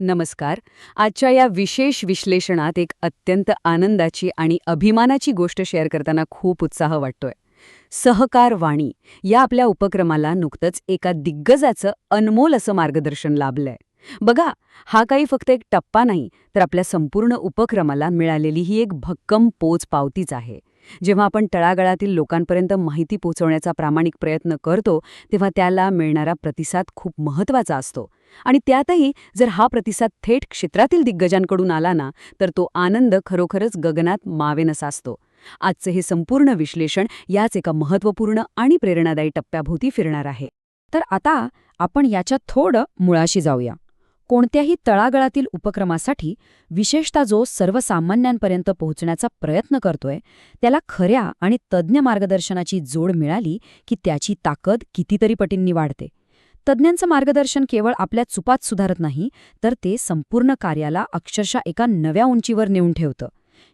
नमस्कार. आजच्या या विशेष विश्लेषणात एक अत्यंत आनंदाची आणि अभिमानाची गोष्ट शेअर करताना खूप उत्साह वाटतोय. सहकार वाणी या आपल्या उपक्रमाला नुकतंच एका दिग्गजाचं अनमोल असं मार्गदर्शन लाभलंय. बघा, हा काही फक्त एक टप्पा नाही, तर आपल्या संपूर्ण उपक्रमाला मिळालेली ही एक भक्कम पोचपावतीच आहे. जेव्हा आपण तळागाळातील लोकांपर्यंत माहिती पोहोचवण्याचा प्रामाणिक प्रयत्न करतो, तेव्हा त्याला मिळणारा प्रतिसाद खूप महत्त्वाचा असतो. आणि त्यातही जर हा प्रतिसाद थेट क्षेत्रातील दिग्गजांकडून आला ना, तर तो आनंद खरोखरच गगनात मावेनसा असतो. आजचे हे संपूर्ण विश्लेषण याच एका महत्त्वपूर्ण आणि प्रेरणादायी टप्प्याभोवती फिरणार आहे. तर आता आपण याच्या थोडं मुळाशी जाऊया. कोणत्याही तळागाळातील उपक्रमासाठी, विशेषतः जो सर्वसामान्यांपर्यंत पोहोचण्याचा प्रयत्न करतोय, त्याला खऱ्या आणि तज्ज्ञ मार्गदर्शनाची जोड मिळाली की त्याची ताकद कितीतरी पटींनी वाढते. तज्ज्ञांचं मार्गदर्शन केवळ आपल्या चुपात सुधारत नाही, तर ते संपूर्ण कार्याला अक्षरशः एका नव्या उंचीवर नेऊन ठेवतं.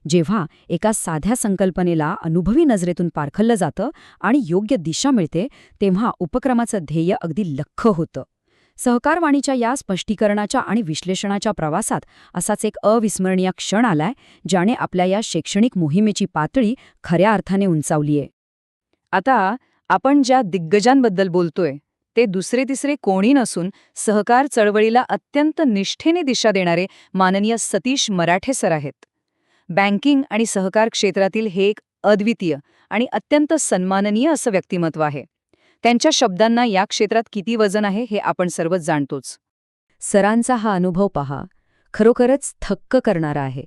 जेव्हा एका साध्या संकल्पनेला अनुभवी नजरेतून पारखलं जातं आणि योग्य दिशा मिळते, तेव्हा उपक्रमाचं ध्येय अगदी लख्ख होतं. सहकारवाणीच्या या स्पष्टीकरणाच्या आणि विश्लेषणाच्या प्रवासात असाच एक अविस्मरणीय क्षण आलाय, ज्याने आपल्या या शैक्षणिक मोहिमेची पातळी खऱ्या अर्थाने उंचावलीय. आता आपण ज्या दिग्गजांबद्दल बोलतोय, ते दुसरे तिसरे कोणी नसून सहकार चळवळीला अत्यंत निष्ठेने दिशा देणारे माननीय सतीश मराठे सर आहेत. बँकिंग आणि सहकार क्षेत्रातील हे एक अद्वितीय आणि अत्यंत सन्माननीय असं व्यक्तिमत्व आहे. त्यांच्या शब्दांना या क्षेत्रात किती वजन आहे हे आपण सर्वच जाणतोच. सरांचा हा अनुभव पहा, खरोखरच थक्क करणारा आहे.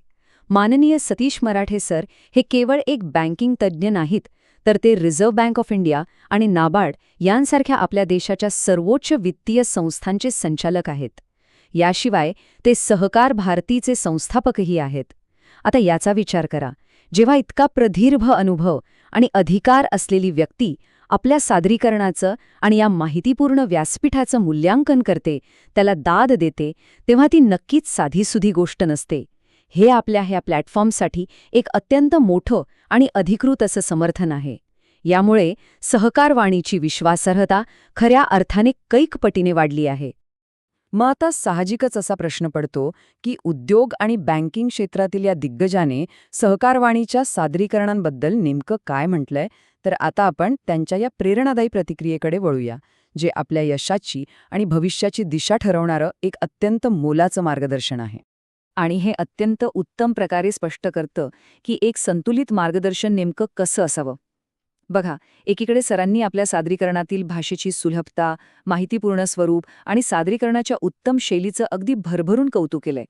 माननीय सतीश मराठे सर हे केवळ एक बँकिंग तज्ज्ञ नाहीत, तर ते रिझर्व्ह बँक ऑफ इंडिया आणि नाबार्ड यांसारख्या आपल्या देशाच्या सर्वोच्च वित्तीय संस्थांचे संचालक आहेत. याशिवाय ते सहकार भारतीचे संस्थापकही आहेत. आता याचा विचार करा, जेव्हा इतका प्रदीर्घ अनुभव आणि अधिकार असलेली व्यक्ती आपल्या सादरीकरणाचं आणि या माहितीपूर्ण व्यासपीठाचं मूल्यांकन करते, त्याला दाद देते, तेव्हा ती नक्कीच साधीसुधी गोष्ट नसते. हे आपल्या ह्या प्लॅटफॉर्मसाठी एक अत्यंत मोठं आणि अधिकृत असं समर्थन आहे. यामुळे सहकारवाणीची विश्वासार्हता खऱ्या अर्थाने कैक पटीने वाढली आहे. मग आता साहजिकच असा प्रश्न पडतो की उद्योग आणि बँकिंग क्षेत्रातील या दिग्गजाने सहकारवाणीच्या सादरीकरणांबद्दल नेमकं काय म्हटलंय, तर आता आपण त्यांच्या या प्रेरणादायी प्रतिक्रियेकडे वळूया, जे आपल्या यशाची आणि भविष्याची दिशा ठरवणारं एक अत्यंत मोलाचं मार्गदर्शन आहे. आणि हे अत्यंत उत्तम प्रकारे स्पष्ट करतं की एक संतुलित मार्गदर्शन नेमकं कसं असावं. बघा, एकीकडे सरांनी आपल्या सादरीकरणातील भाषेची सुलभता, माहितीपूर्ण स्वरूप आणि सादरीकरणाच्या उत्तम शैलीचं अगदी भरभरून कौतुक केलंय.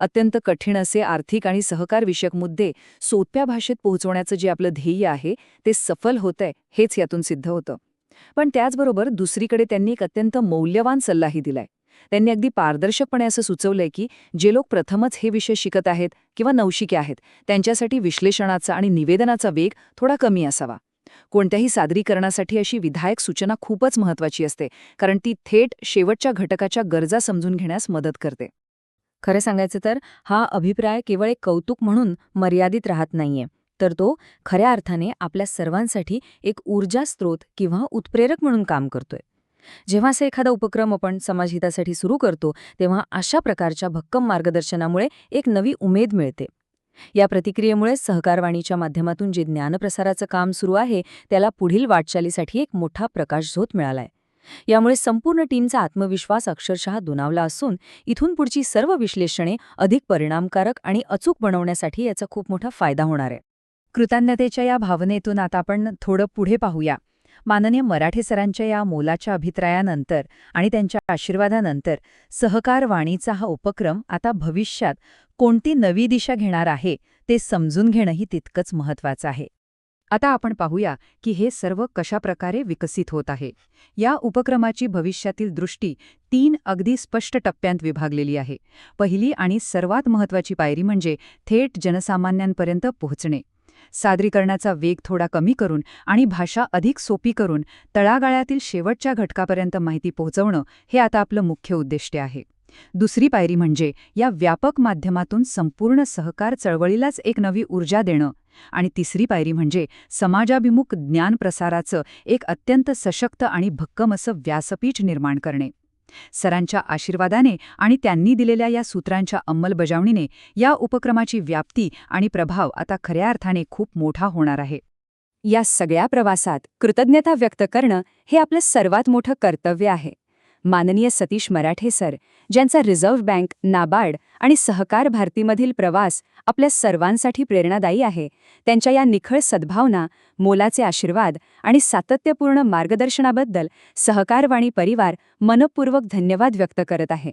अत्यंत कठीण असे आर्थिक आणि सहकारविषयक मुद्दे सोप्या भाषेत पोहोचवण्याचं जे आपलं ध्येय आहे, ते सफल होतंय हेच यातून सिद्ध होतं. पण त्याचबरोबर दुसरीकडे त्यांनी एक अत्यंत मौल्यवान सल्लाही दिलाय. त्यांनी अगदी पारदर्शकपणे असं सुचवलंय की जे लोक प्रथमच हे विषय शिकत आहेत किंवा नवशिके आहेत, त्यांच्यासाठी विश्लेषणाचा आणि निवेदनाचा वेग थोडा कमी असावा. कोणत्याही सादरीकरणासाठी अशी विधायक सूचना खूपच महत्त्वाची असते, कारण ती थेट शेवटच्या घटकाच्या गरजा समजून घेण्यास मदत करते. खरं सांगायचं तर हा अभिप्राय केवळ एक कौतुक म्हणून मर्यादित राहत नाहीये, तर तो खऱ्या अर्थाने आपल्या सर्वांसाठी एक ऊर्जा स्रोत किंवा उत्प्रेरक म्हणून काम करतोय. जेव्हा असा एखादा उपक्रम आपण समाजहितासाठी सुरू करतो, तेव्हा अशा प्रकारच्या भक्कम मार्गदर्शनामुळे एक नवी उमेद मिळते. या प्रतिक्रियेमुळे सहकारवाणीच्या माध्यमातून जे ज्ञानप्रसाराचं काम सुरू आहे, त्याला पुढील वाटचालीसाठी एक मोठा प्रकाशझोत मिळालाय. यामुळे संपूर्ण टीमचा आत्मविश्वास अक्षरशः दुणावला असून इथून पुढची सर्व विश्लेषणे अधिक परिणामकारक आणि अचूक बनवण्यासाठी याचा खूप मोठा फायदा होणार आहे. कृतज्ञतेच्या या भावनेतून आता आपण थोडं पुढे पाहूया. माननीय मराठे सरांच्या या मोलाच्या अभिप्रायानंतर आणि त्यांच्या आशीर्वादानंतर सहकारवाणीचा हा उपक्रम आता भविष्यात कोणती नवी दिशा घेणार आहे, ते समजून घेणंही तितकंच महत्त्वाचं आहे. आता आपण पाहूया की हे सर्व कशाप्रकारे विकसित होत आहे. या उपक्रमाची भविष्यातील दृष्टी 3 अगदी स्पष्ट टप्प्यांत विभागलेली आहे. पहिली आणि सर्वात महत्त्वाची पायरी म्हणजे थेट जनसामान्यांपर्यंत पोहोचणे. सादरीकरणाचा वेग थोडा कमी करून आणि भाषा अधिक सोपी करून तळागाळातील शेवटच्या घटकापर्यंत माहिती पोहोचवणं हे आता आपलं मुख्य उद्दिष्ट आहे. दुसरी पायरी म्हणजे या व्यापक माध्यमातून संपूर्ण सहकार चळवळीलाच एक नवी ऊर्जा देणं. आणि तिसरी पायरी म्हणजे समाजाभिमुख ज्ञान प्रसाराचं एक अत्यंत सशक्त आणि भक्कम असं व्यासपीठ निर्माण करणे. सरांच्या आशीर्वादाने आणि त्यांनी दिलेल्या या सूत्रांच्या अंमलबजावणीने या उपक्रमाची व्याप्ती आणि प्रभाव आता खऱ्या अर्थाने खूप मोठा होणार आहे. या सगळ्या प्रवासात कृतज्ञता व्यक्त करणं हे आपलं सर्वात मोठं कर्तव्य आहे. माननीय सतीश मराठे सर, ज्यांचा रिझर्व्ह बँक, नाबार्ड आणि सहकार भारतीमधील प्रवास आपल्या सर्वांसाठी प्रेरणादायी आहे, त्यांच्या या निखळ सद्भावना, मोलाचे आशीर्वाद आणि सातत्यपूर्ण मार्गदर्शनाबद्दल सहकारवाणी परिवार मनःपूर्वक धन्यवाद व्यक्त करत आहे.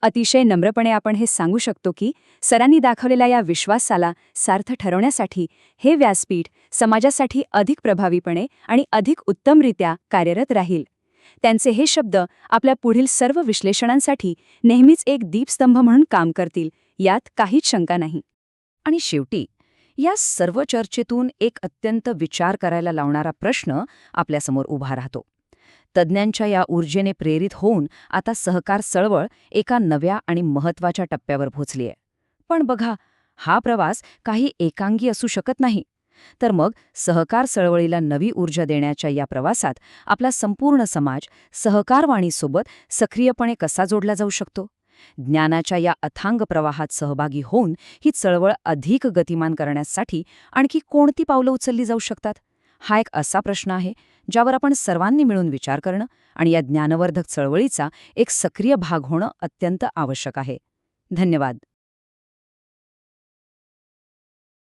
अतिशय नम्रपणे आपण हे सांगू शकतो की सरांनी दाखवलेल्या या विश्वासाला सार्थ ठरवण्यासाठी हे व्यासपीठ समाजासाठी अधिक प्रभावीपणे आणि अधिक उत्तमरित्या कार्यरत राहील. त्यांचे हे शब्द आपल्या पुढील सर्व विश्लेषणांसाठी नेहमीच एक दीपस्तंभ म्हणून काम करतील, यात काहीच शंका नाही. आणि शेवटी या सर्व चर्चेतून एक अत्यंत विचार करायला लावणारा प्रश्न आपल्यासमोर उभा राहतो. तज्ज्ञांच्या या ऊर्जेने प्रेरित होऊन आता सहकार चळवळ एका नव्या आणि महत्त्वाच्या टप्प्यावर पोहोचलीय. पण बघा, हा प्रवास काही एकांगी असू शकत नाही. तर मग सहकार चळवळीला नवी ऊर्जा देण्याच्या या प्रवासात आपला संपूर्ण समाज सहकारवाणीसोबत सक्रियपणे कसा जोडला जाऊ शकतो? ज्ञानाच्या या अथांग प्रवाहात सहभागी होऊन ही चळवळ अधिक गतिमान करण्यासाठी आणखी कोणती पावलं उचलली जाऊ शकतात? हा एक असा प्रश्न आहे ज्यावर आपण सर्वांनी मिळून विचार करणं आणि या ज्ञानवर्धक चळवळीचा एक सक्रिय भाग होणं अत्यंत आवश्यक आहे. धन्यवाद.